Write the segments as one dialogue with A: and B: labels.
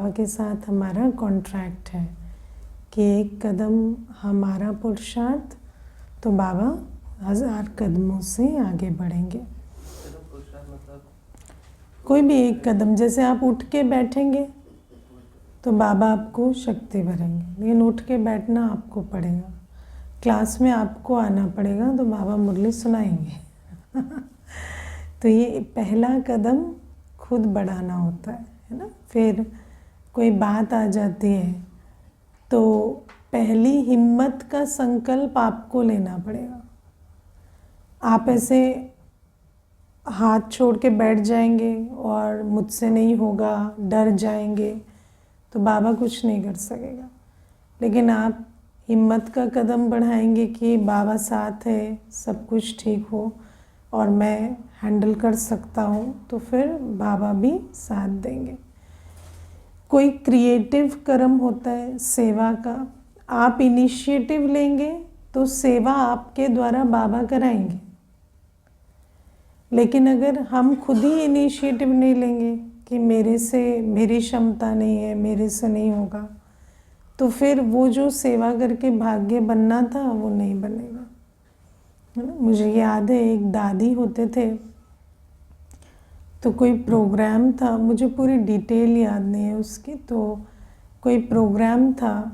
A: बाबा के साथ हमारा कॉन्ट्रैक्ट है कि एक कदम हमारा पुरुषार्थ तो बाबा 1000 कदमों से आगे बढ़ेंगे। कोई भी एक कदम, जैसे आप उठ के बैठेंगे तो बाबा आपको शक्ति भरेंगे, लेकिन उठ के बैठना आपको पड़ेगा। क्लास में आपको आना पड़ेगा तो बाबा मुरली सुनाएंगे। तो ये पहला कदम खुद बढ़ाना होता है ना। फिर कोई बात आ जाती है तो पहली हिम्मत का संकल्प आपको लेना पड़ेगा। आप ऐसे हाथ छोड़ के बैठ जाएंगे और मुझसे नहीं होगा, डर जाएंगे, तो बाबा कुछ नहीं कर सकेगा। लेकिन आप हिम्मत का कदम बढ़ाएंगे कि बाबा साथ है, सब कुछ ठीक हो और मैं हैंडल कर सकता हूँ, तो फिर बाबा भी साथ देंगे। कोई क्रिएटिव कर्म होता है सेवा का, आप इनिशिएटिव लेंगे तो सेवा आपके द्वारा बाबा कराएंगे। लेकिन अगर हम खुद ही इनिशिएटिव नहीं लेंगे कि मेरी क्षमता नहीं है, मेरे से नहीं होगा, तो फिर वो जो सेवा करके भाग्य बनना था वो नहीं बनेगा, है ना। मुझे याद है एक दादी होते थे, तो कोई प्रोग्राम था, मुझे पूरी डिटेल याद नहीं है उसकी, तो कोई प्रोग्राम था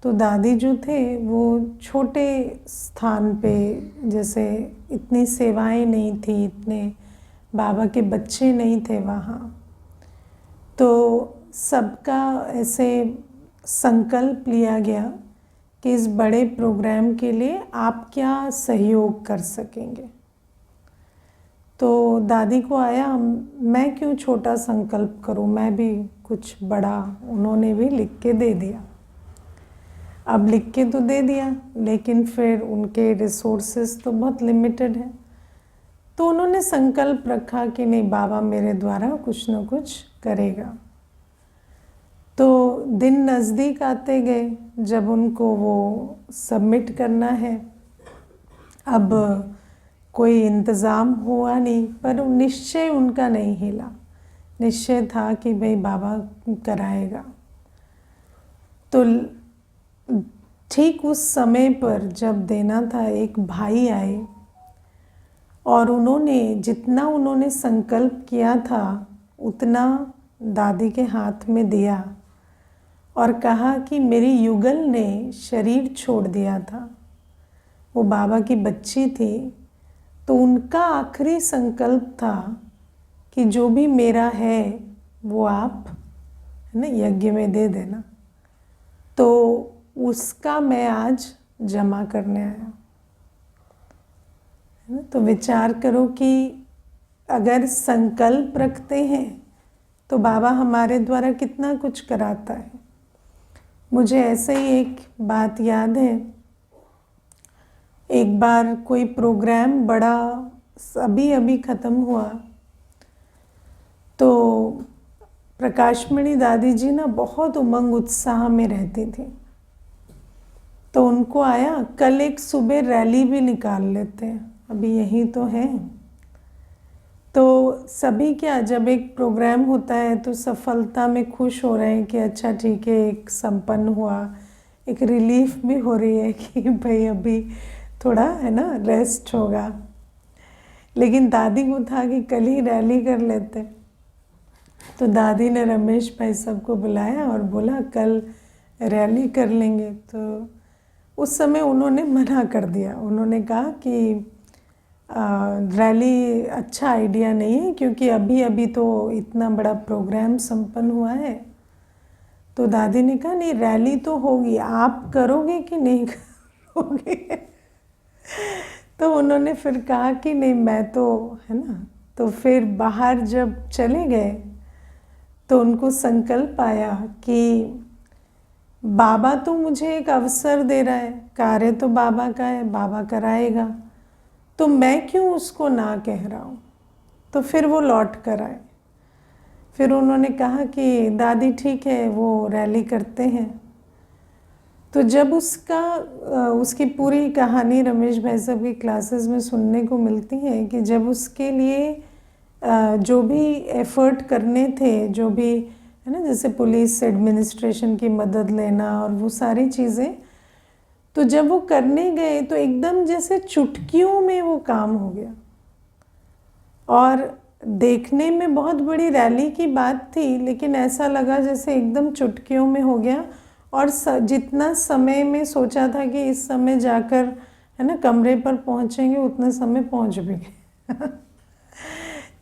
A: तो दादी जो थे वो छोटे स्थान पे, जैसे इतनी सेवाएं नहीं थी, इतने बाबा के बच्चे नहीं थे वहाँ, तो सबका ऐसे संकल्प लिया गया कि इस बड़े प्रोग्राम के लिए आप क्या सहयोग कर सकेंगे। तो दादी को आया, मैं क्यों छोटा संकल्प करूं, मैं भी कुछ बड़ा। उन्होंने भी लिख के दे दिया। अब लिख के तो दे दिया, लेकिन फिर उनके रिसोर्सेज तो बहुत लिमिटेड हैं, तो उन्होंने संकल्प रखा कि नहीं, बाबा मेरे द्वारा कुछ न कुछ करेगा। तो दिन नज़दीक आते गए जब उनको वो सबमिट करना है। अब कोई इंतज़ाम हुआ नहीं, पर निश्चय उनका नहीं हिला, निश्चय था कि भाई बाबा कराएगा। तो ठीक उस समय पर जब देना था, एक भाई आए और उन्होंने जितना उन्होंने संकल्प किया था उतना दादी के हाथ में दिया और कहा कि मेरी युगल ने शरीर छोड़ दिया था, वो बाबा की बच्ची थी, तो उनका आखिरी संकल्प था कि जो भी मेरा है वो आप, है ना, यज्ञ में दे देना। तो उसका मैं आज जमा करने आया, है ना। तो विचार करो कि अगर संकल्प रखते हैं तो बाबा हमारे द्वारा कितना कुछ कराता है। मुझे ऐसे ही एक बात याद है, एक बार कोई प्रोग्राम बड़ा अभी ख़त्म हुआ, तो प्रकाशमणि दादी जी ना बहुत उमंग उत्साह में रहती थी, तो उनको आया कल एक सुबह रैली भी निकाल लेते हैं, अभी यही तो है। तो सभी क्या, जब एक प्रोग्राम होता है तो सफलता में खुश हो रहे हैं कि अच्छा ठीक है, एक संपन्न हुआ, एक रिलीफ भी हो रही है कि भाई अभी थोड़ा, है ना, रेस्ट होगा। लेकिन दादी को था कि कल ही रैली कर लेते। तो दादी ने रमेश भाई सबको बुलाया और बोला कल रैली कर लेंगे। तो उस समय उन्होंने मना कर दिया, उन्होंने कहा कि रैली अच्छा आइडिया नहीं है, क्योंकि अभी तो इतना बड़ा प्रोग्राम संपन्न हुआ है। तो दादी ने कहा नहीं, रैली तो होगी, आप करोगे कि नहीं करोगे। तो उन्होंने फिर कहा कि नहीं, मैं तो, है ना। तो फिर बाहर जब चले गए तो उनको संकल्प आया कि बाबा तो मुझे एक अवसर दे रहा है, कार्य तो बाबा का है, बाबा कराएगा, तो मैं क्यों उसको ना कह रहा हूँ। तो फिर वो लौट कर आए। फिर उन्होंने कहा कि दादी ठीक है, वो रैली करते हैं। तो जब उसकी पूरी कहानी रमेश भाई साहब की क्लासेस में सुनने को मिलती है कि जब उसके लिए जो भी एफर्ट करने थे, जो भी है ना, जैसे पुलिस एडमिनिस्ट्रेशन की मदद लेना और वो सारी चीज़ें। तो जब वो करने गए तो एकदम जैसे चुटकियों में वो काम हो गया, और देखने में बहुत बड़ी रैली की बात थी, लेकिन ऐसा लगा जैसे एकदम चुटकियों में हो गया। और जितना समय में सोचा था कि इस समय जाकर, है ना, कमरे पर पहुंचेंगे, उतने समय पहुंच भी गए।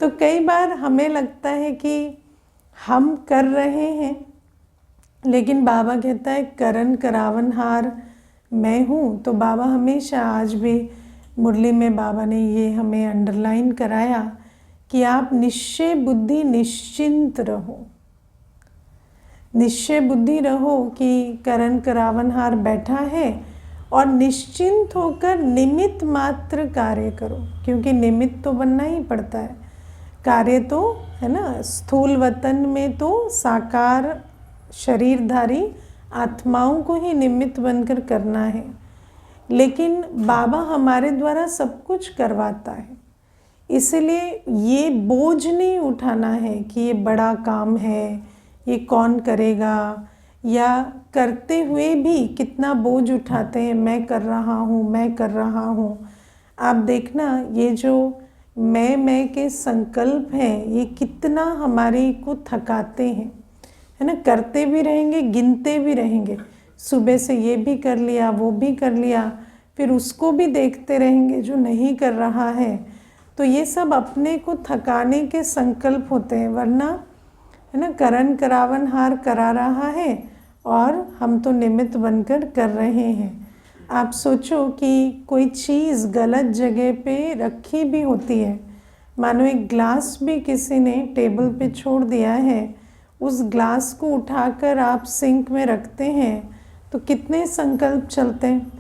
A: तो कई बार हमें लगता है कि हम कर रहे हैं, लेकिन बाबा कहता है करन करावनहार मैं हूँ। तो बाबा हमेशा, आज भी मुरली में बाबा ने ये हमें अंडरलाइन कराया कि आप निश्चय बुद्धि निश्चिंत रहो, निश्चय बुद्धि रहो कि करन करावनहार बैठा है, और निश्चिंत होकर निमित्त मात्र कार्य करो, क्योंकि निमित्त तो बनना ही पड़ता है। कार्य तो, है ना, स्थूल वतन में तो साकार शरीरधारी आत्माओं को ही निमित्त बनकर करना है, लेकिन बाबा हमारे द्वारा सब कुछ करवाता है। इसलिए ये बोझ नहीं उठाना है कि ये बड़ा काम है, ये कौन करेगा, या करते हुए भी कितना बोझ उठाते हैं, मैं कर रहा हूँ, मैं कर रहा हूँ। आप देखना, ये जो मैं के संकल्प हैं, ये कितना हमारे को थकाते हैं, है ना। करते भी रहेंगे, गिनते भी रहेंगे, सुबह से ये भी कर लिया, वो भी कर लिया, फिर उसको भी देखते रहेंगे जो नहीं कर रहा है। तो ये सब अपने को थकाने के संकल्प होते हैं, वरना, है ना, करन करावनहार करा रहा है और हम तो निमित्त बनकर कर रहे हैं। आप सोचो कि कोई चीज़ गलत जगह पे रखी भी होती है, मानो एक ग्लास भी किसी ने टेबल पे छोड़ दिया है, उस ग्लास को उठाकर आप सिंक में रखते हैं तो कितने संकल्प चलते हैं,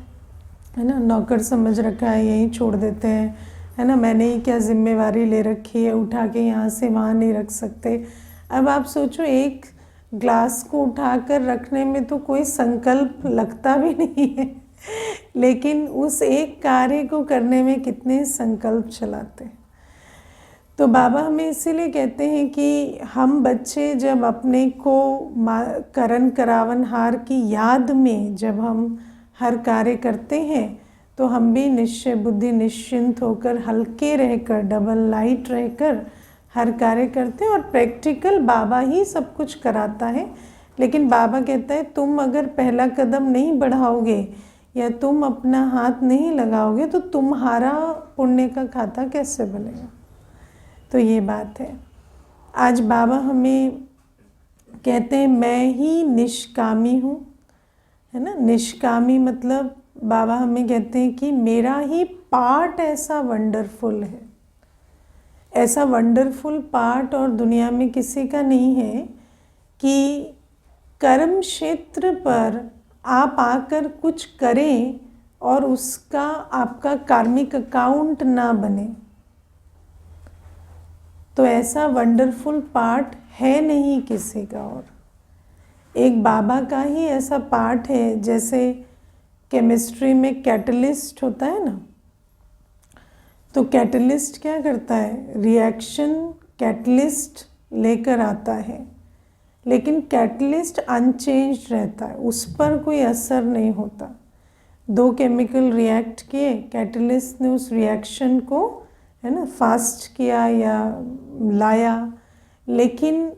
A: है ना। नौकर समझ रखा है, यहीं छोड़ देते हैं, है ना, मैंने ही क्या जिम्मेवारी ले रखी है, उठा के यहाँ से वहाँ नहीं रख सकते। अब आप सोचो, एक ग्लास को उठाकर रखने में तो कोई संकल्प लगता भी नहीं है, लेकिन उस एक कार्य को करने में कितने संकल्प चलाते हैं। तो बाबा हमें इसीलिए कहते हैं कि हम बच्चे जब अपने को करन करावनहार की याद में जब हम हर कार्य करते हैं, तो हम भी निश्चय बुद्धि निश्चिंत होकर, हल्के रहकर, डबल लाइट रहकर हर कार्य करते हैं। और प्रैक्टिकल बाबा ही सब कुछ कराता है, लेकिन बाबा कहता है तुम अगर पहला कदम नहीं बढ़ाओगे या तुम अपना हाथ नहीं लगाओगे तो तुम्हारा पुण्य का खाता कैसे बनेगा। तो ये बात है। आज बाबा हमें कहते हैं मैं ही निष्कामी हूँ, है ना। निष्कामी मतलब बाबा हमें कहते हैं कि मेरा ही पार्ट ऐसा वंडरफुल है, ऐसा वंडरफुल पार्ट और दुनिया में किसी का नहीं है कि कर्म क्षेत्र पर आप आकर कुछ करें और उसका आपका कार्मिक अकाउंट ना बने। तो ऐसा वंडरफुल पार्ट है नहीं किसी का, और एक बाबा का ही ऐसा पार्ट है। जैसे केमिस्ट्री में कैटलिस्ट होता है ना, तो कैटलिस्ट क्या करता है, रिएक्शन कैटलिस्ट लेकर आता है, लेकिन कैटलिस्ट अनचेंज्ड रहता है, उस पर कोई असर नहीं होता। दो केमिकल रिएक्ट किए, कैटलिस्ट ने उस रिएक्शन को, है ना, फास्ट किया या लाया, लेकिन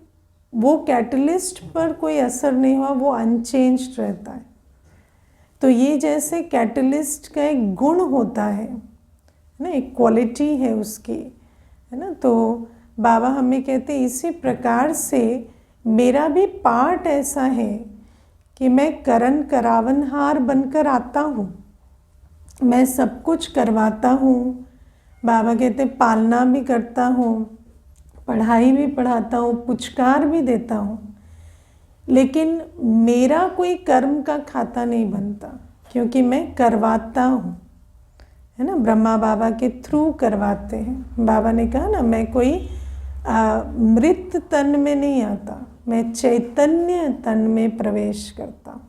A: वो कैटलिस्ट पर कोई असर नहीं हुआ, वो अनचेंज्ड रहता है। तो ये जैसे कैटलिस्ट का एक गुण होता है ना, एक क्वालिटी है उसकी, है ना। तो बाबा हमें कहते हैं इसी प्रकार से मेरा भी पार्ट ऐसा है कि मैं करन करावनहार बनकर आता हूँ, मैं सब कुछ करवाता हूँ। बाबा कहते पालना भी करता हूँ, पढ़ाई भी पढ़ाता हूँ, पुचकार भी देता हूँ, लेकिन मेरा कोई कर्म का खाता नहीं बनता, क्योंकि मैं करवाता हूँ, है ना। ब्रह्मा बाबा के थ्रू करवाते हैं। बाबा ने कहा ना, मैं कोई मृत तन में नहीं आता, मैं चैतन्य तन में प्रवेश करता हूँ,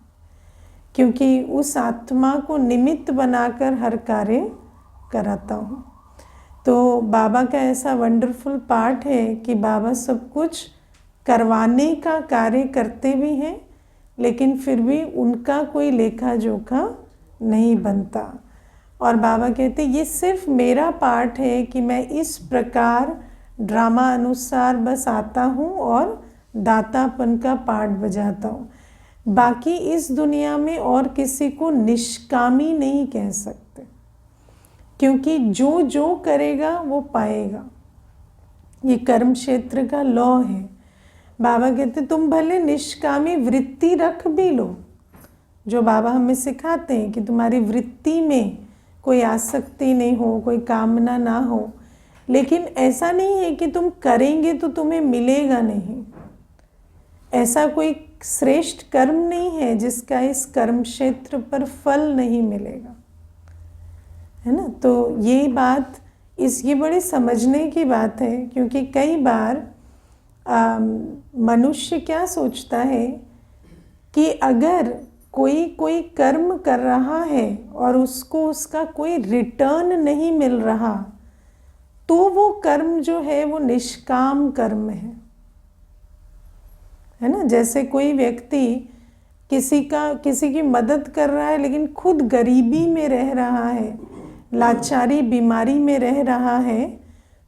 A: क्योंकि उस आत्मा को निमित्त बनाकर हर कार्य कराता हूँ। तो बाबा का ऐसा वंडरफुल पार्ट है कि बाबा सब कुछ करवाने का कार्य करते भी हैं, लेकिन फिर भी उनका कोई लेखा जोखा नहीं बनता। और बाबा कहते ये सिर्फ मेरा पार्ट है कि मैं इस प्रकार ड्रामा अनुसार बस आता हूँ और दातापन का पार्ट बजाता हूँ। बाकी इस दुनिया में और किसी को निष्कामी नहीं कह सकते, क्योंकि जो जो करेगा वो पाएगा। ये कर्म क्षेत्र का लॉ है। बाबा कहते तुम भले निष्कामी वृत्ति रख भी लो, जो बाबा हमें सिखाते हैं कि तुम्हारी वृत्ति में कोई आसक्ति नहीं हो, कोई कामना ना हो, लेकिन ऐसा नहीं है कि तुम करेंगे तो तुम्हें मिलेगा नहीं। ऐसा कोई श्रेष्ठ कर्म नहीं है जिसका इस कर्म क्षेत्र पर फल नहीं मिलेगा, है ना। तो ये बात ये बड़े समझने की बात है, क्योंकि कई बार मनुष्य क्या सोचता है कि अगर कोई कर्म कर रहा है और उसको उसका कोई रिटर्न नहीं मिल रहा, तो वो कर्म जो है वो निष्काम कर्म है ना। जैसे कोई व्यक्ति किसी की मदद कर रहा है, लेकिन खुद गरीबी में रह रहा है, लाचारी बीमारी में रह रहा है,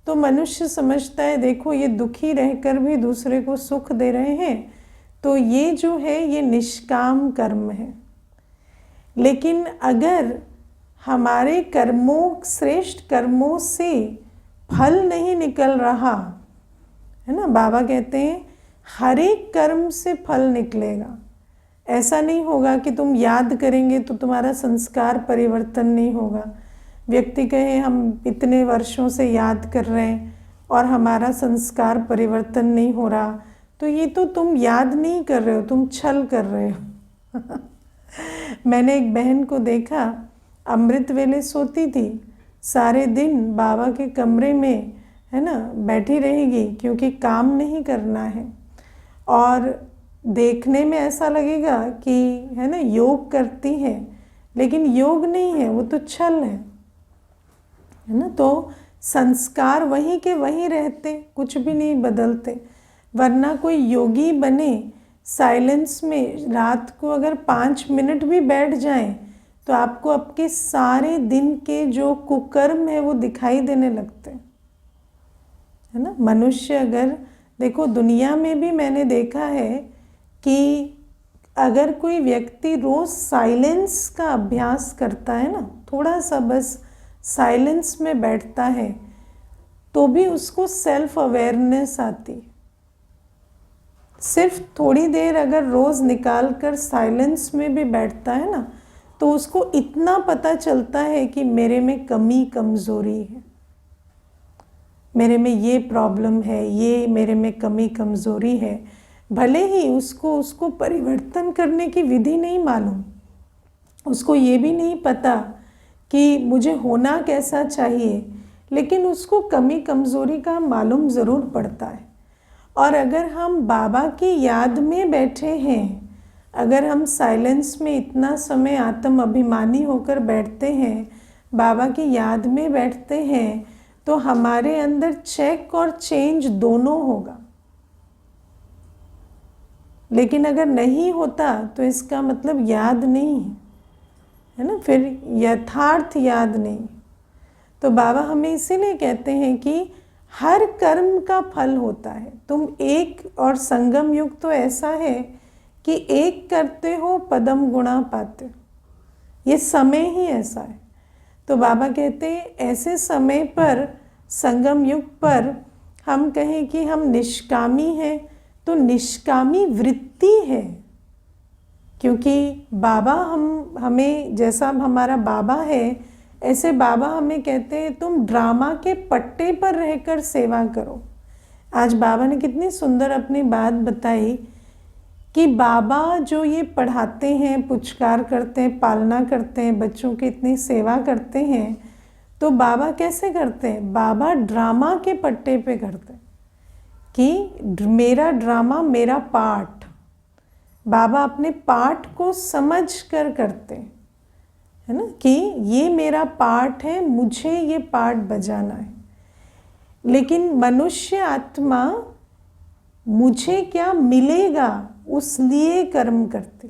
A: तो मनुष्य समझता है देखो ये दुखी रहकर भी दूसरे को सुख दे रहे हैं, तो ये जो है ये निष्काम कर्म है। लेकिन अगर हमारे कर्मों, श्रेष्ठ कर्मों से फल नहीं निकल रहा, है ना, बाबा कहते हैं हर एक कर्म से फल निकलेगा। ऐसा नहीं होगा कि तुम याद करेंगे तो तुम्हारा संस्कार परिवर्तन नहीं होगा। व्यक्ति कहे हम इतने वर्षों से याद कर रहे हैं और हमारा संस्कार परिवर्तन नहीं हो रहा, तो ये तो तुम याद नहीं कर रहे हो, तुम छल कर रहे हो। मैंने एक बहन को देखा, अमृत वेले सोती थी, सारे दिन बाबा के कमरे में, है ना, बैठी रहेगी, क्योंकि काम नहीं करना है। और देखने में ऐसा लगेगा कि, है ना, योग करती है, लेकिन योग नहीं है, वो तो छल है ना। तो संस्कार वहीं के वहीं रहते, कुछ भी नहीं बदलते। वरना कोई योगी बने, साइलेंस में रात को अगर 5 मिनट भी बैठ जाएं, तो आपको आपके सारे दिन के जो कुकर्म है वो दिखाई देने लगते, है ना। मनुष्य अगर देखो, दुनिया में भी मैंने देखा है कि अगर कोई व्यक्ति रोज़ साइलेंस का अभ्यास करता है ना, थोड़ा सा बस साइलेंस में बैठता है, तो भी उसको सेल्फ अवेयरनेस आती। सिर्फ थोड़ी देर अगर रोज़ निकाल कर साइलेंस में भी बैठता है ना, तो उसको इतना पता चलता है कि मेरे में कमी कमज़ोरी है, मेरे में ये प्रॉब्लम है, ये मेरे में कमी कमज़ोरी है। भले ही उसको परिवर्तन करने की विधि नहीं मालूम, उसको ये भी नहीं पता कि मुझे होना कैसा चाहिए, लेकिन उसको कमी कमज़ोरी का मालूम ज़रूर पड़ता है। और अगर हम बाबा की याद में बैठे हैं, अगर हम साइलेंस में इतना समय आत्म अभिमानी होकर बैठते हैं, बाबा की याद में बैठते हैं, तो हमारे अंदर चेक और चेंज दोनों होगा। लेकिन अगर नहीं होता तो इसका मतलब याद नहीं है ना, फिर यथार्थ याद नहीं। तो बाबा हमें इसीलिए कहते हैं कि हर कर्म का फल होता है। तुम एक, और संगम युग तो ऐसा है कि एक करते हो पदम गुणा पाते, ये समय ही ऐसा है। तो बाबा कहते हैं ऐसे समय पर, संगम युग पर हम कहें कि हम निष्कामी हैं, तो निष्कामी वृत्ति है, क्योंकि बाबा हमें, जैसा हमारा बाबा है, ऐसे बाबा हमें कहते हैं तुम ड्रामा के पट्टे पर रहकर सेवा करो। आज बाबा ने कितनी सुंदर अपनी बात बताई कि बाबा जो ये पढ़ाते हैं, पुचकार करते हैं, पालना करते हैं, बच्चों की इतनी सेवा करते हैं, तो बाबा कैसे करते हैं? बाबा ड्रामा के पट्टे पे करते हैं कि मेरा ड्रामा मेरा पार्ट। बाबा अपने पार्ट को समझ कर करते हैं, है ना, कि ये मेरा पार्ट है, मुझे ये पार्ट बजाना है। लेकिन मनुष्य आत्मा मुझे क्या मिलेगा उस लिए कर्म करते,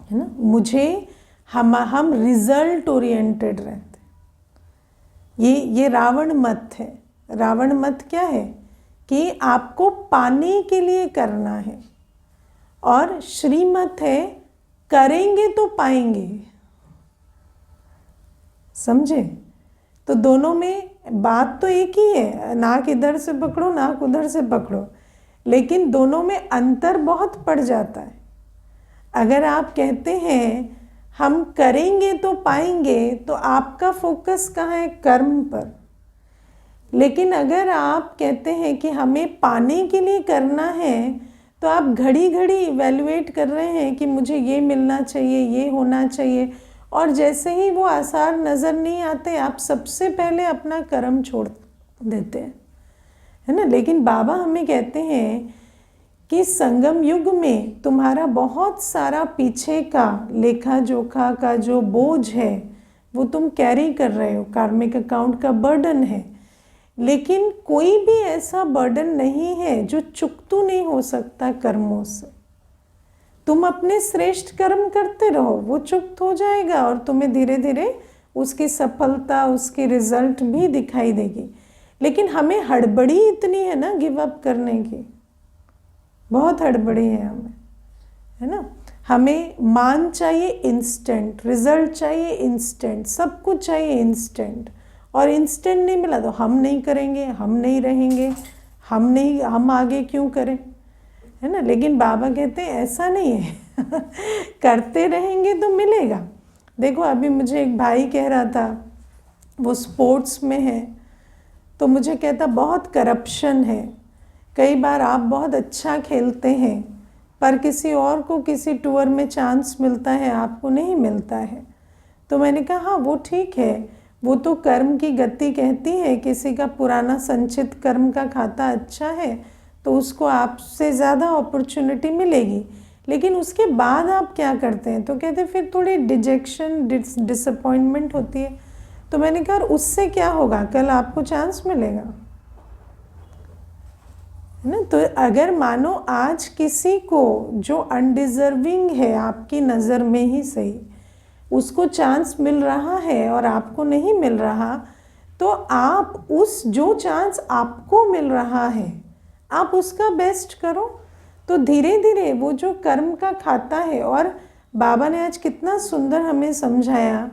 A: है ना। मुझे हम रिजल्ट ओरिएंटेड रहते। ये रावण मत है। रावण मत क्या है कि आपको पाने के लिए करना है, और श्रीमत है करेंगे तो पाएंगे। समझे? तो दोनों में बात तो एक ही है, नाक इधर से पकड़ो नाक उधर से पकड़ो, लेकिन दोनों में अंतर बहुत पड़ जाता है। अगर आप कहते हैं हम करेंगे तो पाएंगे, तो आपका फोकस कहाँ है? कर्म पर। लेकिन अगर आप कहते हैं कि हमें पाने के लिए करना है, तो आप घड़ी घड़ी इवैल्यूएट कर रहे हैं कि मुझे ये मिलना चाहिए, ये होना चाहिए, और जैसे ही वो आसार नज़र नहीं आते, आप सबसे पहले अपना कर्म छोड़ देते हैं, है ना। लेकिन बाबा हमें कहते हैं कि संगम युग में तुम्हारा बहुत सारा पीछे का लेखा जोखा का जो बोझ है वो तुम कैरी कर रहे हो, कार्मिक अकाउंट का बर्डन है। लेकिन कोई भी ऐसा बर्डन नहीं है जो चुकतू नहीं हो सकता कर्मों से। तुम अपने श्रेष्ठ कर्म करते रहो, वो चुक्त हो जाएगा और तुम्हें धीरे धीरे उसकी सफलता, उसकी रिजल्ट भी दिखाई देगी। लेकिन हमें हड़बड़ी इतनी है ना गिव अप करने की, बहुत हड़बड़ी है हमें, है ना। हमें मान चाहिए इंस्टेंट, रिजल्ट चाहिए इंस्टेंट, सब कुछ चाहिए इंस्टेंट, और इंस्टेंट नहीं मिला तो हम नहीं करेंगे, हम नहीं रहेंगे, हम आगे क्यों करें, है ना। लेकिन बाबा कहते हैं ऐसा नहीं है करते रहेंगे तो मिलेगा। देखो अभी मुझे एक भाई कह रहा था, वो स्पोर्ट्स में है, तो मुझे कहता बहुत करप्शन है। कई बार आप बहुत अच्छा खेलते हैं पर किसी और को किसी टूर में चांस मिलता है, आपको नहीं मिलता है। तो मैंने कहा हाँ वो ठीक है, वो तो कर्म की गति कहती है, किसी का पुराना संचित कर्म का खाता अच्छा है तो उसको आपसे ज़्यादा अपॉर्चुनिटी मिलेगी। लेकिन उसके बाद आप क्या करते हैं? तो कहते फिर थोड़ी डिजेक्शन, डिसअपॉइंटमेंट होती है। तो मैंने कहा उससे क्या होगा, कल आपको चांस मिलेगा, है ना। तो अगर मानो आज किसी को जो अनडिजर्विंग है आपकी नज़र में ही सही, उसको चांस मिल रहा है और आपको नहीं मिल रहा, तो आप उस जो चांस आपको मिल रहा है आप उसका बेस्ट करो। तो धीरे धीरे वो जो कर्म का खाता है, और बाबा ने आज कितना सुंदर हमें समझाया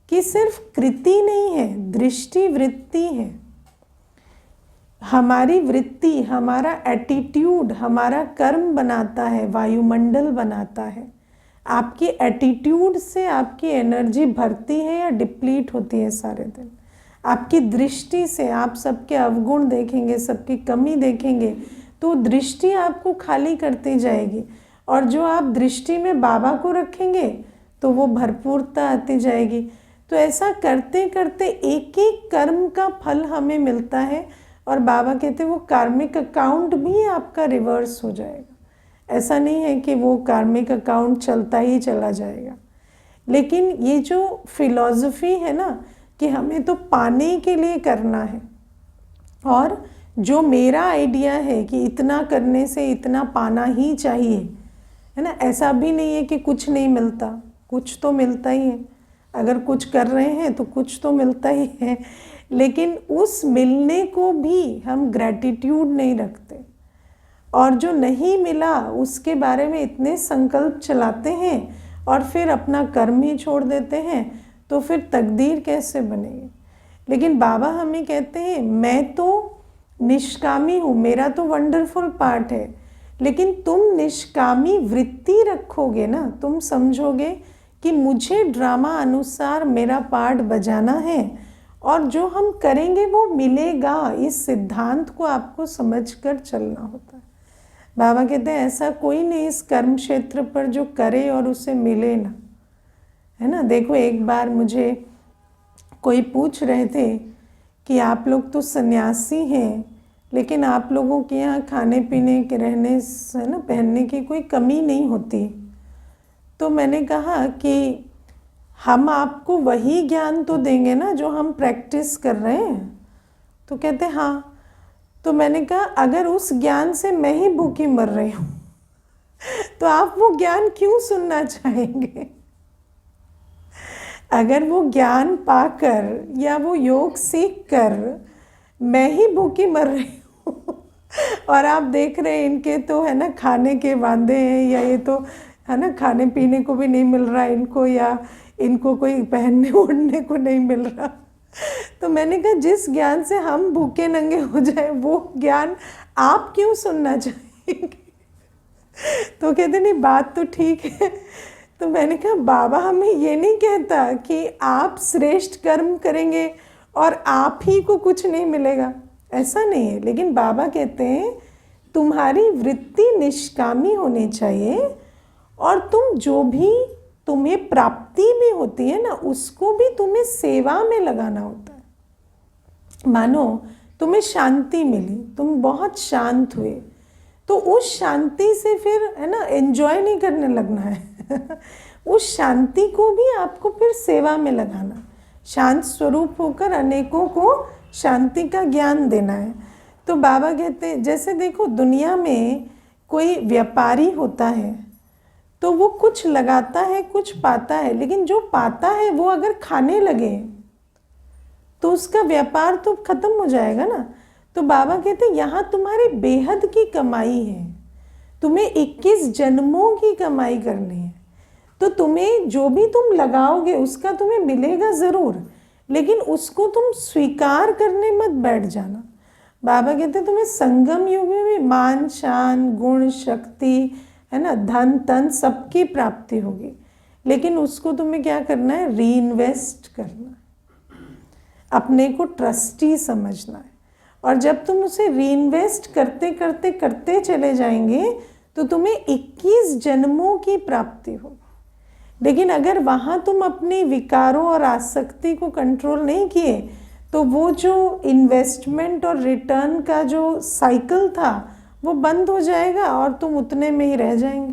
A: कि सिर्फ कृति नहीं है, दृष्टि वृत्ति है। हमारी वृत्ति, हमारा एटीट्यूड, हमारा कर्म बनाता है, वायुमंडल बनाता है। आपकी एटीट्यूड से आपकी एनर्जी भरती है या डिप्लीट होती है सारे दिन। आपकी दृष्टि से आप सबके अवगुण देखेंगे, सबकी कमी देखेंगे, तो दृष्टि आपको खाली करती जाएगी, और जो आप दृष्टि में बाबा को रखेंगे तो वो भरपूरता आती जाएगी। तो ऐसा करते करते एक एक कर्म का फल हमें मिलता है, और बाबा कहते हैं वो कार्मिक अकाउंट भी आपका रिवर्स हो जाएगा। ऐसा नहीं है कि वो कार्मिक अकाउंट चलता ही चला जाएगा। लेकिन ये जो फिलॉसफी है ना कि हमें तो पाने के लिए करना है, और जो मेरा आइडिया है कि इतना करने से इतना पाना ही चाहिए, है ना। ऐसा भी नहीं है कि कुछ नहीं मिलता, कुछ तो मिलता ही है। अगर कुछ कर रहे हैं तो कुछ तो मिलता ही है, लेकिन उस मिलने को भी हम ग्रैटिट्यूड नहीं रखते, और जो नहीं मिला उसके बारे में इतने संकल्प चलाते हैं और फिर अपना कर्म ही छोड़ देते हैं, तो फिर तकदीर कैसे बनेगी। लेकिन बाबा हमें कहते हैं मैं तो निष्कामी हूँ, मेरा तो वंडरफुल पार्ट है, लेकिन तुम निष्कामी वृत्ति रखोगे ना, तुम समझोगे कि मुझे ड्रामा अनुसार मेरा पार्ट बजाना है, और जो हम करेंगे वो मिलेगा। इस सिद्धांत को आपको समझकर चलना होता है। बाबा कहते हैं ऐसा कोई नहीं इस कर्म क्षेत्र पर जो करे और उसे मिले ना, है ना। देखो एक बार मुझे कोई पूछ रहे थे कि आप लोग तो सन्यासी हैं, लेकिन आप लोगों के यहाँ खाने पीने के, रहने से ना, पहनने की कोई कमी नहीं होती। तो मैंने कहा कि हम आपको वही ज्ञान तो देंगे ना जो हम प्रैक्टिस कर रहे हैं। तो कहते हाँ। तो मैंने कहा अगर उस ज्ञान से मैं ही भूखी मर रही हूँ तो आप वो ज्ञान क्यों सुनना चाहेंगे? अगर वो ज्ञान पाकर या वो योग सीख कर मैं ही भूखी मर रही हूँ और आप देख रहे हैं इनके तो है ना खाने के वांदे हैं, या ये तो है ना खाने पीने को भी नहीं मिल रहा इनको, या इनको कोई पहनने ओढ़ने को नहीं मिल रहा। तो मैंने कहा जिस ज्ञान से हम भूखे नंगे हो जाए वो ज्ञान आप क्यों सुनना चाहेंगे? तो कहते नहीं बात तो ठीक है। तो मैंने कहा बाबा हमें ये नहीं कहता कि आप श्रेष्ठ कर्म करेंगे और आप ही को कुछ नहीं मिलेगा, ऐसा नहीं है। लेकिन बाबा कहते हैं तुम्हारी वृत्ति निष्कामी होनी चाहिए और तुम जो भी तुम्हें प्राप्ति भी होती है ना उसको भी तुम्हें सेवा में लगाना होता है। मानो तुम्हें शांति मिली, तुम बहुत शांत हुए, तो उस शांति से फिर है ना एंजॉय नहीं करने लगना है उस शांति को भी आपको फिर सेवा में लगाना, शांत स्वरूप होकर अनेकों को शांति का ज्ञान देना है। तो बाबा कहते हैं जैसे देखो दुनिया में कोई व्यापारी होता है तो वो कुछ लगाता है कुछ पाता है, लेकिन जो पाता है वो अगर खाने लगे तो उसका व्यापार तो खत्म हो जाएगा ना। तो बाबा कहते हैं यहाँ तुम्हारी बेहद की कमाई है, तुम्हें 21 जन्मों की कमाई करनी है। तो तुम्हें जो भी तुम लगाओगे उसका तुम्हें मिलेगा ज़रूर, लेकिन उसको तुम स्वीकार करने मत बैठ जाना। बाबा कहते हैं तुम्हें संगम युग में भी मान शान गुण शक्ति है ना धन तन सबकी प्राप्ति होगी, लेकिन उसको तुम्हें क्या करना है? रीइन्वेस्ट करना है, अपने को ट्रस्टी समझना है। और जब तुम उसे रीइन्वेस्ट करते करते करते चले जाएंगे तो तुम्हें 21 जन्मों की प्राप्ति होगी। लेकिन अगर वहाँ तुम अपने विकारों और आसक्ति को कंट्रोल नहीं किए तो वो जो इन्वेस्टमेंट और रिटर्न का जो साइकिल था वो बंद हो जाएगा और तुम उतने में ही रह जाएंगे,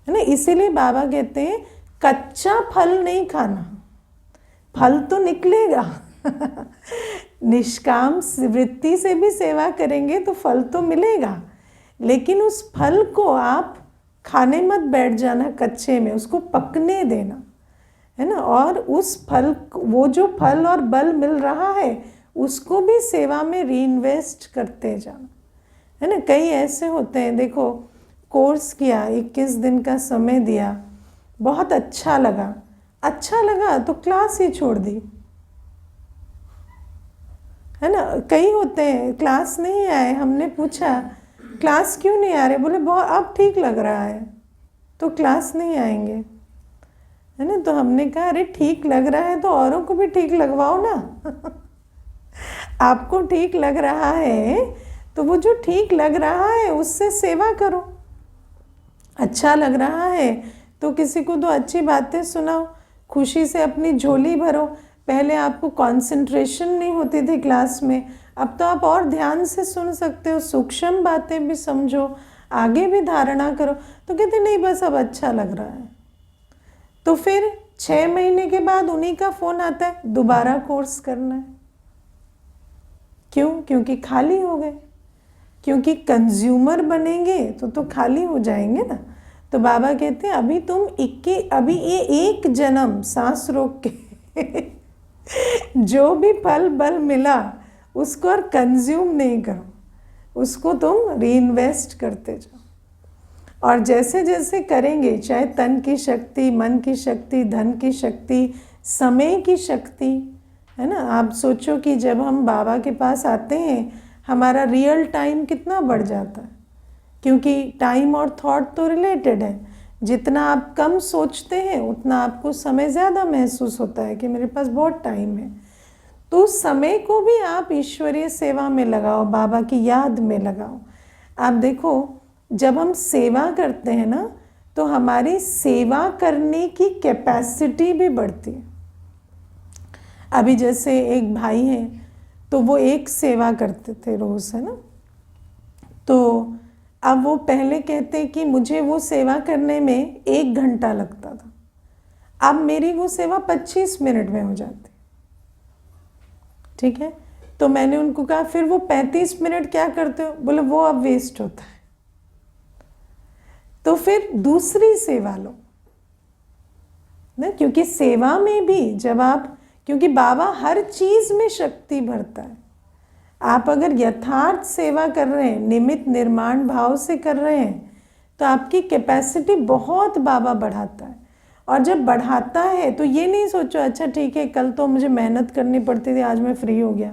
A: है ना। इसीलिए बाबा कहते हैं कच्चा फल नहीं खाना, फल तो निकलेगा निष्काम वृत्ति से भी सेवा करेंगे तो फल तो मिलेगा, लेकिन उस फल को आप खाने मत बैठ जाना कच्चे में, उसको पकने देना, है ना। और उस फल वो जो फल और बल मिल रहा है उसको भी सेवा में रीइन्वेस्ट करते जाना, है ना। कई ऐसे होते हैं देखो कोर्स किया 21 दिन का समय दिया, बहुत अच्छा लगा तो क्लास ही छोड़ दी, है ना। कई होते हैं क्लास नहीं आए, हमने पूछा क्लास क्यों नहीं आ रहे, बोले बहुत अब ठीक लग रहा है तो क्लास नहीं आएंगे, है ना। तो हमने कहा अरे ठीक लग रहा है तो औरों को भी ठीक लगवाओ ना आपको ठीक लग रहा है तो वो जो ठीक लग रहा है उससे सेवा करो, अच्छा लग रहा है तो किसी को तो अच्छी बातें सुनाओ, खुशी से अपनी झोली भरो। पहले आपको कंसंट्रेशन नहीं होती थी क्लास में, अब तो आप और ध्यान से सुन सकते हो, सूक्ष्म बातें भी समझो, आगे भी धारणा करो। तो कहते नहीं बस अब अच्छा लग रहा है। तो फिर 6 महीने के बाद उन्हीं का फ़ोन आता है दोबारा कोर्स करना है। क्यों? क्योंकि खाली हो गए, क्योंकि कंज्यूमर बनेंगे तो खाली हो जाएंगे ना। तो बाबा कहते हैं अभी ये एक जन्म सांस रोक के जो भी फल बल मिला उसको और कंज्यूम नहीं करो, उसको तुम रीइन्वेस्ट करते जाओ। और जैसे जैसे करेंगे, चाहे तन की शक्ति, मन की शक्ति, धन की शक्ति, समय की शक्ति, है ना। आप सोचो कि जब हम बाबा के पास आते हैं हमारा रियल टाइम कितना बढ़ जाता है, क्योंकि टाइम और थॉट तो रिलेटेड है। जितना आप कम सोचते हैं उतना आपको समय ज़्यादा महसूस होता है कि मेरे पास बहुत टाइम है। तो उस समय को भी आप ईश्वरीय सेवा में लगाओ, बाबा की याद में लगाओ। आप देखो जब हम सेवा करते हैं ना तो हमारी सेवा करने की कैपेसिटी भी बढ़ती है। अभी जैसे एक भाई हैं तो वो एक सेवा करते थे रोज़, है ना। तो अब वो पहले कहते कि मुझे वो सेवा करने में 1 घंटा लगता था, अब मेरी वो सेवा 25 मिनट में हो जाती, ठीक है। तो मैंने उनको कहा फिर वो 35 मिनट क्या करते हो? बोले वो अब वेस्ट होता है, तो फिर दूसरी सेवा लो ना, क्योंकि सेवा में भी जब आप, क्योंकि बाबा हर चीज में शक्ति भरता है। आप अगर यथार्थ सेवा कर रहे हैं, निमित्त निर्माण भाव से कर रहे हैं, तो आपकी कैपेसिटी बहुत बाबा बढ़ाता है। और जब बढ़ाता है तो ये नहीं सोचो अच्छा ठीक है कल तो मुझे मेहनत करनी पड़ती थी, आज मैं फ्री हो गया,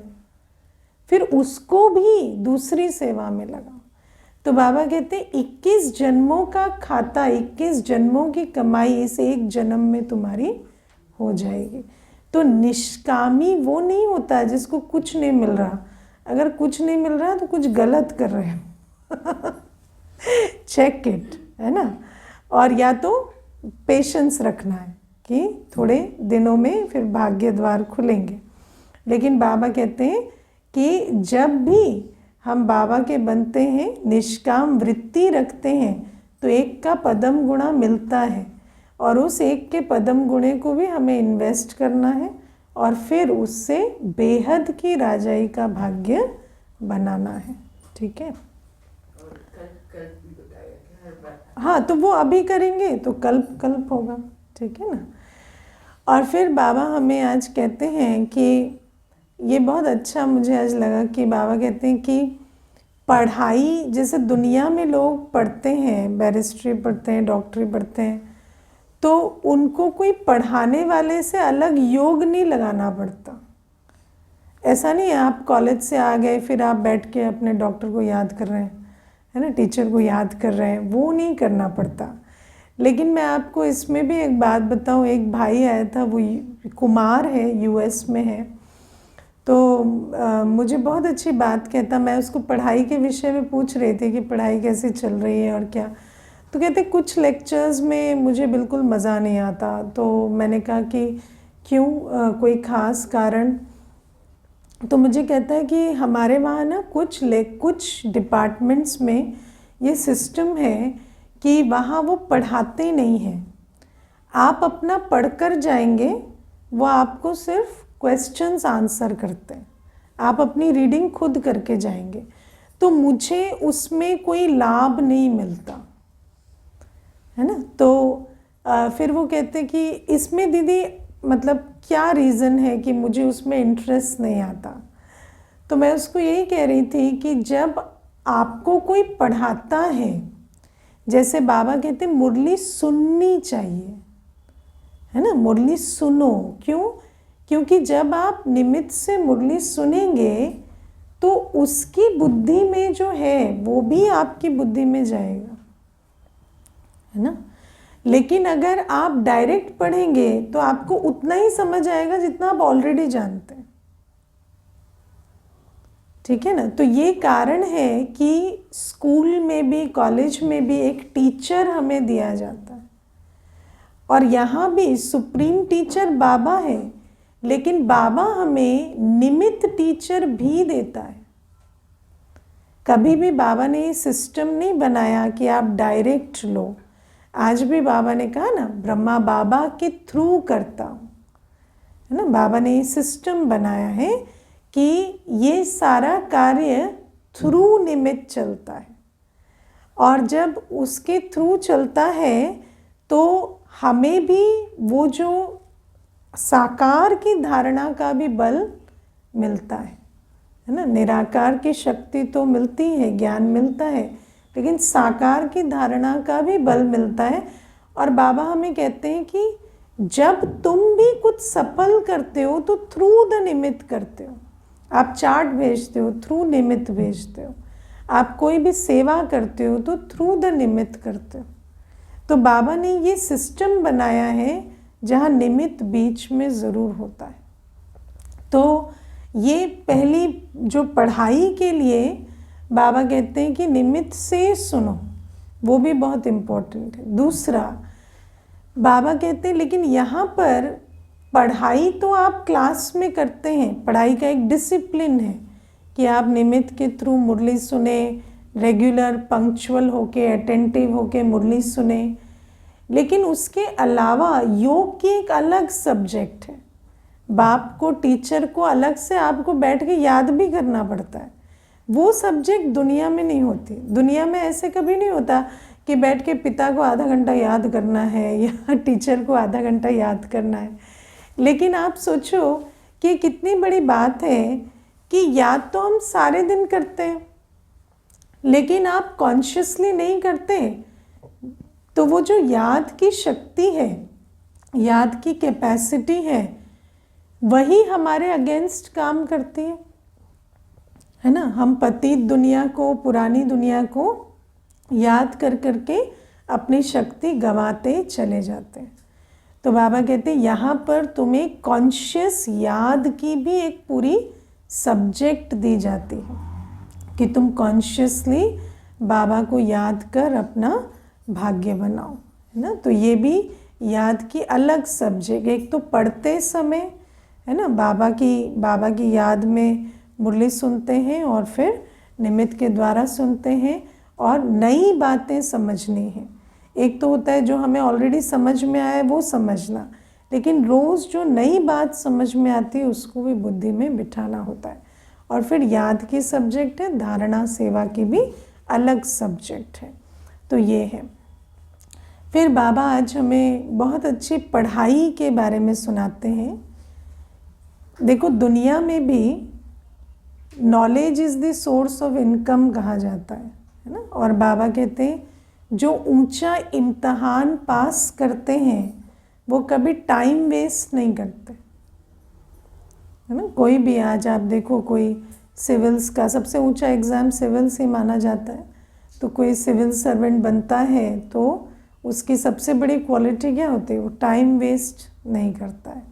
A: फिर उसको भी दूसरी सेवा में लगाओ। तो बाबा कहते हैं 21 जन्मों का खाता, 21 जन्मों की कमाई इस एक जन्म में तुम्हारी हो जाएगी। तो निष्कामी वो नहीं होता जिसको कुछ नहीं मिल रहा। अगर कुछ नहीं मिल रहा तो कुछ गलत कर रहे हो चेक इट, है ना। और या तो पेशेंस रखना है कि थोड़े दिनों में फिर भाग्य द्वार खुलेंगे। लेकिन बाबा कहते हैं कि जब भी हम बाबा के बनते हैं, निष्काम वृत्ति रखते हैं, तो एक का पदम गुणा मिलता है, और उस एक के पदम गुणे को भी हमें इन्वेस्ट करना है और फिर उससे बेहद की राजाई का भाग्य बनाना है। ठीक है, हाँ, तो वो अभी करेंगे तो कल्प कल्प होगा। ठीक है ना। और फिर बाबा हमें आज कहते हैं कि ये बहुत अच्छा मुझे आज लगा कि बाबा कहते हैं कि पढ़ाई, जैसे दुनिया में लोग पढ़ते हैं, बैरिस्ट्री पढ़ते हैं, डॉक्टरी पढ़ते हैं, तो उनको कोई पढ़ाने वाले से अलग योग नहीं लगाना पड़ता। ऐसा नहीं है आप कॉलेज से आ गए फिर आप बैठ के अपने डॉक्टर को याद कर रहे हैं, है ना, टीचर को याद कर रहे हैं, वो नहीं करना पड़ता। लेकिन मैं आपको इसमें भी एक बात बताऊं, एक भाई आया था, वो कुमार है, यूएस में है, तो मुझे बहुत अच्छी बात कहता, मैं उसको पढ़ाई के विषय में पूछ रही थी कि पढ़ाई कैसी चल रही है और क्या, तो कहते कुछ लेक्चर्स में मुझे बिल्कुल मज़ा नहीं आता। तो मैंने कहा कि क्यों, कोई ख़ास कारण? तो मुझे कहता है कि हमारे वहाँ ना कुछ डिपार्टमेंट्स में ये सिस्टम है कि वहाँ वो पढ़ाते नहीं हैं, आप अपना पढ़कर जाएंगे, वो आपको सिर्फ क्वेश्चंस आंसर करते हैं, आप अपनी रीडिंग खुद करके जाएंगे। तो मुझे उसमें कोई लाभ नहीं मिलता, है ना। तो फिर वो कहते कि इसमें दीदी मतलब क्या रीज़न है कि मुझे उसमें इंटरेस्ट नहीं आता? तो मैं उसको यही कह रही थी कि जब आपको कोई पढ़ाता है, जैसे बाबा कहते मुरली सुननी चाहिए, है ना, मुरली सुनो। क्यों? क्योंकि जब आप निमित्त से मुरली सुनेंगे तो उसकी बुद्धि में जो है वो भी आपकी बुद्धि में जाएगा, है ना। लेकिन अगर आप डायरेक्ट पढ़ेंगे तो आपको उतना ही समझ आएगा जितना आप ऑलरेडी जानते हैं। ठीक है ना। तो ये कारण है कि स्कूल में भी कॉलेज में भी एक टीचर हमें दिया जाता है, और यहाँ भी सुप्रीम टीचर बाबा है, लेकिन बाबा हमें निमित्त टीचर भी देता है। कभी भी बाबा ने ये सिस्टम नहीं बनाया कि आप डायरेक्ट लो। आज भी बाबा ने कहा ना, ब्रह्मा बाबा के थ्रू करता हूँ, है ना। बाबा ने ये सिस्टम बनाया है कि ये सारा कार्य थ्रू निमित्त चलता है, और जब उसके थ्रू चलता है तो हमें भी वो जो साकार की धारणा का भी बल मिलता है ना। निराकार की शक्ति तो मिलती है, ज्ञान मिलता है, लेकिन साकार की धारणा का भी बल मिलता है। और बाबा हमें कहते हैं कि जब तुम भी कुछ सफल करते हो तो थ्रू द निमित्त करते हो। आप चार्ट भेजते हो, थ्रू निमित्त भेजते हो। आप कोई भी सेवा करते हो तो थ्रू द निमित्त करते हो। तो बाबा ने ये सिस्टम बनाया है जहाँ निमित्त बीच में ज़रूर होता है। तो ये पहली जो पढ़ाई के लिए बाबा कहते हैं कि निमित्त से सुनो, वो भी बहुत इम्पोर्टेंट है। दूसरा बाबा कहते हैं लेकिन यहाँ पर पढ़ाई तो आप क्लास में करते हैं, पढ़ाई का एक डिसिप्लिन है कि आप निमित्त के थ्रू मुरली सुने, रेगुलर पंक्चुअल होके, अटेंटिव होके मुरली सुने, लेकिन उसके अलावा योग की एक अलग सब्जेक्ट है। बाप को, टीचर को अलग से आपको बैठ के याद भी करना पड़ता है। वो सब्जेक्ट दुनिया में नहीं होती। दुनिया में ऐसे कभी नहीं होता कि बैठ के पिता को आधा घंटा याद करना है या टीचर को आधा घंटा याद करना है। लेकिन आप सोचो कि कितनी बड़ी बात है कि याद तो हम सारे दिन करते हैं, लेकिन आप कॉन्शियसली नहीं करते। तो वो जो याद की शक्ति है, याद की कैपेसिटी है, वही हमारे अगेंस्ट काम करती है ना। हम पतित दुनिया को, पुरानी दुनिया को याद कर करके अपनी शक्ति गंवाते चले जाते हैं। तो बाबा कहते हैं यहाँ पर तुम्हें कॉन्शियस याद की भी एक पूरी सब्जेक्ट दी जाती है कि तुम कॉन्शियसली बाबा को याद कर अपना भाग्य बनाओ, है ना। तो ये भी याद की अलग सब्जेक्ट। एक तो पढ़ते समय, है ना, बाबा की याद में मुरली सुनते हैं और फिर निमित्त के द्वारा सुनते हैं और नई बातें समझनी है। एक तो होता है जो हमें ऑलरेडी समझ में आया है वो समझना, लेकिन रोज़ जो नई बात समझ में आती है उसको भी बुद्धि में बिठाना होता है। और फिर याद की सब्जेक्ट है, धारणा सेवा की भी अलग सब्जेक्ट है। तो ये है। फिर बाबा आज हमें बहुत अच्छी पढ़ाई के बारे में सुनाते हैं। देखो, दुनिया में भी knowledge is the source of income कहा जाता है ना। और बाबा कहते हैं जो ऊंचा इम्तहान पास करते हैं वो कभी टाइम वेस्ट नहीं करते, है ना। कोई भी आज आप देखो, कोई सिविल्स का सबसे ऊंचा एग्ज़ाम सिविल्स ही माना जाता है। तो कोई सिविल सर्वेंट बनता है तो उसकी सबसे बड़ी क्वालिटी क्या होती है? वो टाइम वेस्ट नहीं करता है।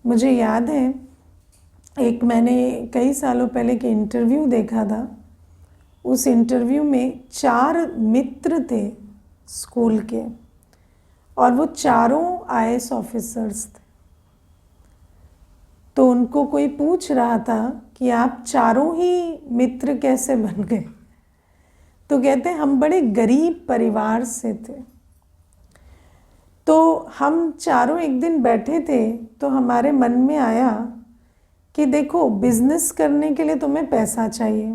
A: मुझे याद है एक मैंने कई सालों पहले के इंटरव्यू देखा था। उस इंटरव्यू में 4 मित्र थे स्कूल के और वो चारों IAS ऑफिसर्स थे। तो उनको कोई पूछ रहा था कि आप चारों ही मित्र कैसे बन गए? तो कहते हैं हम बड़े गरीब परिवार से थे। तो हम चारों एक दिन बैठे थे तो हमारे मन में आया कि देखो, बिजनेस करने के लिए तुम्हें पैसा चाहिए,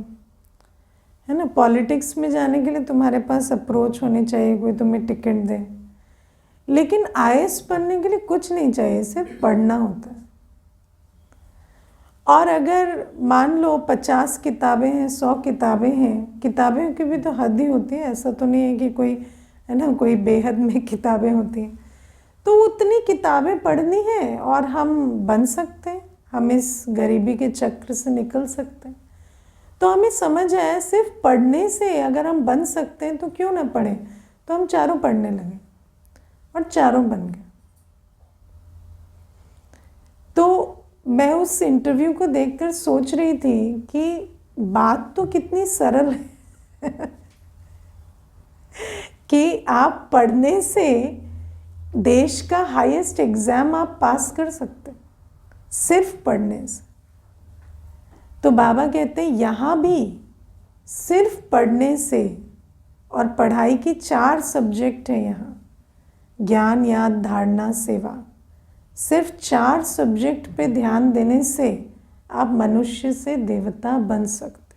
A: है ना। पॉलिटिक्स में जाने के लिए तुम्हारे पास अप्रोच होनी चाहिए, कोई तुम्हें टिकट दे। लेकिन IAS बनने के लिए कुछ नहीं चाहिए, सिर्फ पढ़ना होता है। और अगर मान लो 50 किताबें हैं, 100 किताबें हैं, किताबें की भी तो हद ही होती है। ऐसा तो नहीं है कि कोई, है ना, कोई बेहद में किताबें होती हैं। तो उतनी किताबें पढ़नी है और हम बन सकते हैं, हम इस गरीबी के चक्र से निकल सकते हैं। तो हमें समझ आया सिर्फ पढ़ने से अगर हम बन सकते हैं तो क्यों ना पढ़ें। तो हम चारों पढ़ने लगे और चारों बन गए। तो मैं उस इंटरव्यू को देखकर सोच रही थी कि बात तो कितनी सरल है कि आप पढ़ने से देश का हाईएस्ट एग्जाम आप पास कर सकते, सिर्फ पढ़ने से। तो बाबा कहते हैं यहाँ भी सिर्फ पढ़ने से, और पढ़ाई की 4 सब्जेक्ट हैं यहाँ, ज्ञान, याद, धारणा, सेवा। सिर्फ 4 सब्जेक्ट पे ध्यान देने से आप मनुष्य से देवता बन सकते।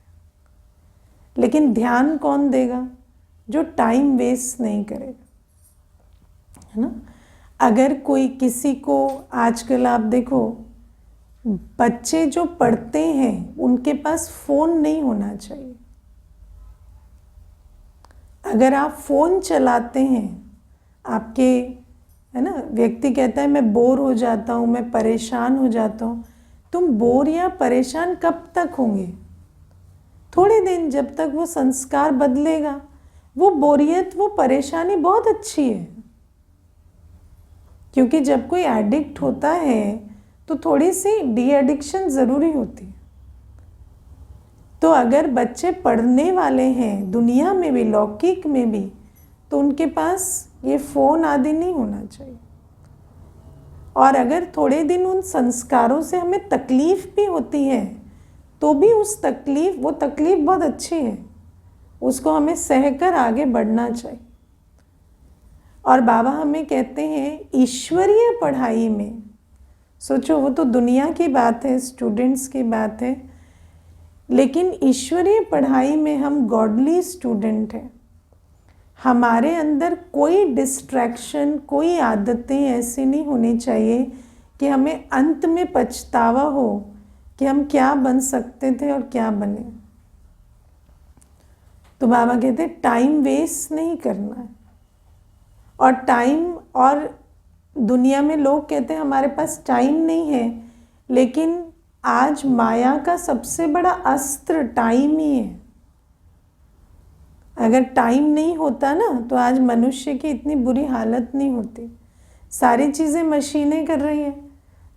A: लेकिन ध्यान कौन देगा? जो टाइम वेस्ट नहीं करेगा, है ना। अगर कोई किसी को, आजकल आप देखो बच्चे जो पढ़ते हैं उनके पास फ़ोन नहीं होना चाहिए। अगर आप फ़ोन चलाते हैं, आपके, है ना, व्यक्ति कहता है मैं बोर हो जाता हूँ, मैं परेशान हो जाता हूँ। तुम बोर या परेशान कब तक होंगे? थोड़े दिन, जब तक वो संस्कार बदलेगा। वो बोरियत, वो परेशानी बहुत अच्छी है, क्योंकि जब कोई एडिक्ट होता है तो थोड़ी सी डी एडिक्शन ज़रूरी होती है। तो अगर बच्चे पढ़ने वाले हैं दुनिया में भी, लौकिक में भी, तो उनके पास ये फ़ोन आदि नहीं होना चाहिए। और अगर थोड़े दिन उन संस्कारों से हमें तकलीफ़ भी होती है तो भी वो तकलीफ़ बहुत अच्छी है, उसको हमें सहकर आगे बढ़ना चाहिए। और बाबा हमें कहते हैं ईश्वरीय पढ़ाई में सोचो, वो तो दुनिया की बात है, स्टूडेंट्स की बात है, लेकिन ईश्वरीय पढ़ाई में हम गॉडली स्टूडेंट हैं। हमारे अंदर कोई डिस्ट्रैक्शन, कोई आदतें ऐसी नहीं होनी चाहिए कि हमें अंत में पछतावा हो कि हम क्या बन सकते थे और क्या बने। तो बाबा कहते हैं टाइम वेस्ट नहीं करना है। और टाइम, और दुनिया में लोग कहते हैं हमारे पास टाइम नहीं है, लेकिन आज माया का सबसे बड़ा अस्त्र टाइम ही है। अगर टाइम नहीं होता ना तो आज मनुष्य की इतनी बुरी हालत नहीं होती। सारी चीज़ें मशीनें कर रही हैं,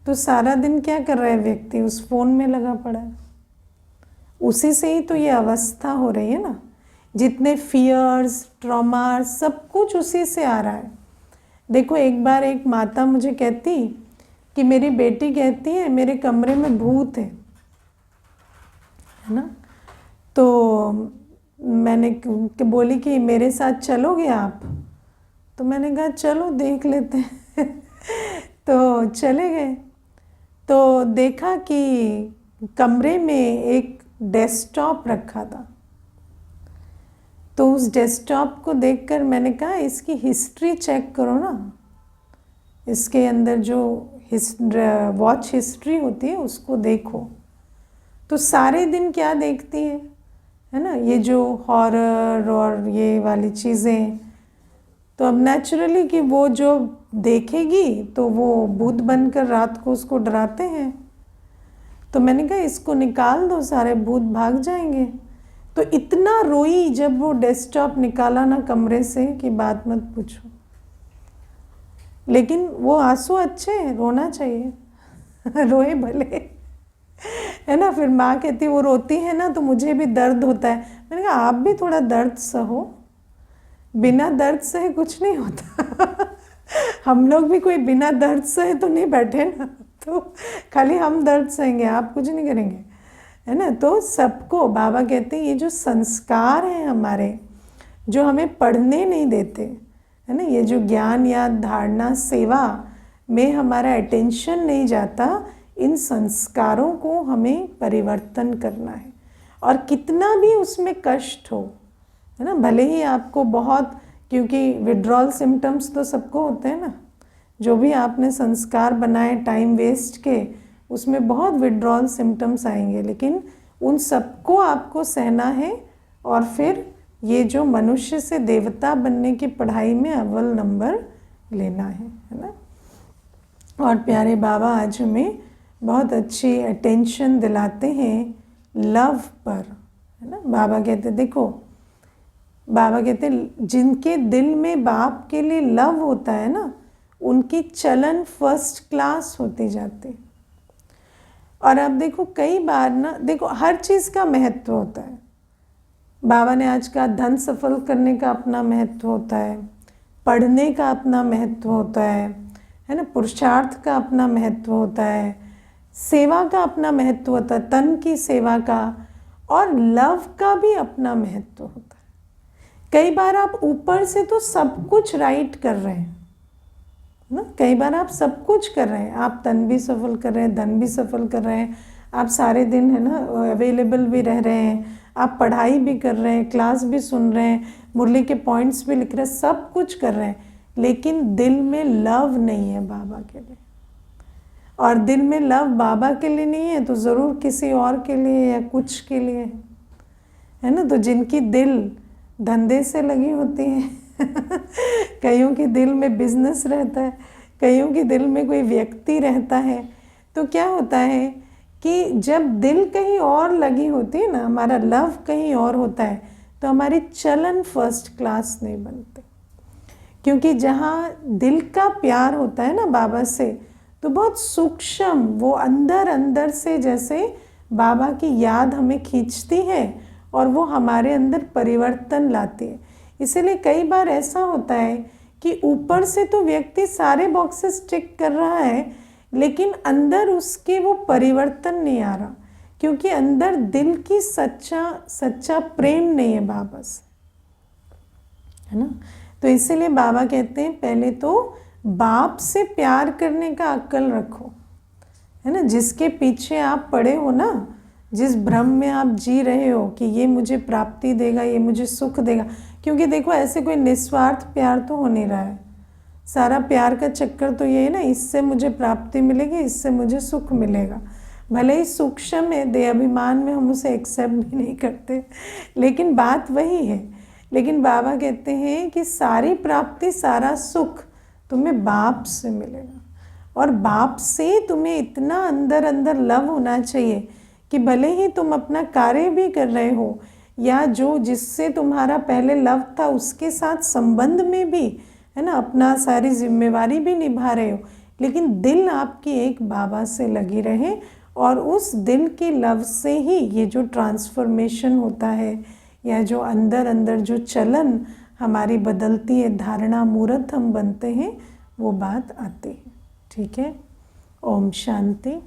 A: तो सारा दिन क्या कर रहा है व्यक्ति? उस फोन में लगा पड़ा है। उसी से ही तो ये अवस्था हो रही है ना। जितने फियर्स, ट्रॉमास, सब कुछ उसी से आ रहा है। देखो, एक बार एक माता मुझे कहती कि मेरी बेटी कहती है मेरे कमरे में भूत है ना। तो मैंने बोली कि मेरे साथ चलोगे आप? तो मैंने कहा चलो देख लेते हैं। तो चले गए, तो देखा कि कमरे में एक डेस्कटॉप रखा था। तो उस डेस्कटॉप को देखकर मैंने कहा इसकी हिस्ट्री चेक करो ना, इसके अंदर जो वॉच हिस्ट्री होती है उसको देखो। तो सारे दिन क्या देखती है ना, ये जो हॉरर और ये वाली चीज़ें। तो अब नेचुरली कि वो जो देखेगी तो वो भूत बनकर रात को उसको डराते हैं। तो मैंने कहा इसको निकाल दो, सारे भूत भाग जाएंगे। तो इतना रोई जब वो डेस्कटॉप निकाला ना कमरे से कि बात मत पूछो। लेकिन वो आंसू अच्छे हैं, रोना चाहिए। रोए भले, है ना। फिर माँ कहती वो रोती है ना तो मुझे भी दर्द होता है। मैंने कहा आप भी थोड़ा दर्द सहो, बिना दर्द सहे कुछ नहीं होता। हम लोग भी कोई बिना दर्द सहे तो नहीं बैठे ना, तो खाली हम दर्द सहेंगे, आप कुछ नहीं करेंगे, है ना। तो सबको बाबा कहते हैं ये जो संस्कार हैं हमारे, जो हमें पढ़ने नहीं देते, है ना, ये जो ज्ञान या धारणा सेवा में हमारा अटेंशन नहीं जाता, इन संस्कारों को हमें परिवर्तन करना है। और कितना भी उसमें कष्ट हो, है ना, भले ही आपको बहुत, क्योंकि विड्रॉल सिम्टम्स तो सबको होते हैं ना, जो भी आपने संस्कार बनाए टाइम वेस्ट के, उसमें बहुत विड्रॉल सिम्टम्स आएंगे, लेकिन उन सबको आपको सहना है। और फिर ये जो मनुष्य से देवता बनने की पढ़ाई में अव्वल नंबर लेना है ना। और प्यारे बाबा आज हमें बहुत अच्छी अटेंशन दिलाते हैं लव पर, है ना। बाबा कहते देखो, बाबा कहते जिनके दिल में बाप के लिए लव होता है ना, उनकी चलन फर्स्ट क्लास होती जाती। और अब देखो कई बार ना, देखो हर चीज़ का महत्व होता है। बाबा ने आज कहा धन सफल करने का अपना महत्व होता है, पढ़ने का अपना महत्व होता है ना, पुरुषार्थ का अपना महत्व होता है, सेवा का अपना महत्व होता है, तन की सेवा का, और लव का भी अपना महत्व होता है। कई बार आप ऊपर से तो सब कुछ राइट कर रहे हैं ना, कई बार आप सब कुछ कर रहे हैं, आप तन भी सफल कर रहे हैं, धन भी सफल कर रहे हैं, आप सारे दिन, है ना, अवेलेबल भी रह रहे हैं, आप पढ़ाई भी कर रहे हैं, क्लास भी सुन रहे हैं, मुरली के पॉइंट्स भी लिख रहे हैं, सब कुछ कर रहे हैं, लेकिन दिल में लव नहीं है बाबा के लिए। और दिल में लव बाबा के लिए नहीं है तो ज़रूर किसी और के लिए या कुछ के लिए है ना। तो जिनकी दिल धंधे से लगी होती है, कईयों के दिल में बिजनेस रहता है, कईयों के दिल में कोई व्यक्ति रहता है, तो क्या होता है कि जब दिल कहीं और लगी होती है ना, हमारा लव कहीं और होता है, तो हमारी चलन फर्स्ट क्लास नहीं बनते। क्योंकि जहाँ दिल का प्यार होता है ना बाबा से, तो बहुत सूक्ष्म, वो अंदर अंदर से जैसे बाबा की याद हमें खींचती है और वो हमारे अंदर परिवर्तन लाती है। इसीलिए कई बार ऐसा होता है कि ऊपर से तो व्यक्ति सारे बॉक्सेस टिक कर रहा है, लेकिन अंदर उसके वो परिवर्तन नहीं आ रहा, क्योंकि अंदर दिल की सच्चा प्रेम नहीं है बाबा से, है ना। तो इसीलिए बाबा कहते हैं पहले तो बाप से प्यार करने का अक्ल रखो, है ना, जिसके पीछे आप पड़े हो ना, जिस भ्रम में आप जी रहे हो कि ये मुझे प्राप्ति देगा, ये मुझे सुख देगा, क्योंकि देखो ऐसे कोई निस्वार्थ प्यार तो हो नहीं रहा है। सारा प्यार का चक्कर तो ये है ना, इससे मुझे प्राप्ति मिलेगी, इससे मुझे सुख मिलेगा। भले ही सूक्ष्म है, देह अभिमान में हम उसे एक्सेप्ट भी नहीं करते, लेकिन बात वही है। लेकिन बाबा कहते हैं कि सारी प्राप्ति, सारा सुख तुम्हें बाप से मिलेगा, और बाप से तुम्हें इतना अंदर अंदर लव होना चाहिए कि भले ही तुम अपना कार्य भी कर रहे हो, या जो जिससे तुम्हारा पहले लव था उसके साथ संबंध में भी, है ना, अपना सारी जिम्मेवारी भी निभा रहे हो, लेकिन दिल आपकी एक बाबा से लगी रहे, और उस दिल के लव से ही ये जो ट्रांसफॉर्मेशन होता है, या जो अंदर अंदर जो चलन हमारी बदलती है, धारणा मूर्त हम बनते हैं, वो बात आती है। ठीक है, ओम शांति।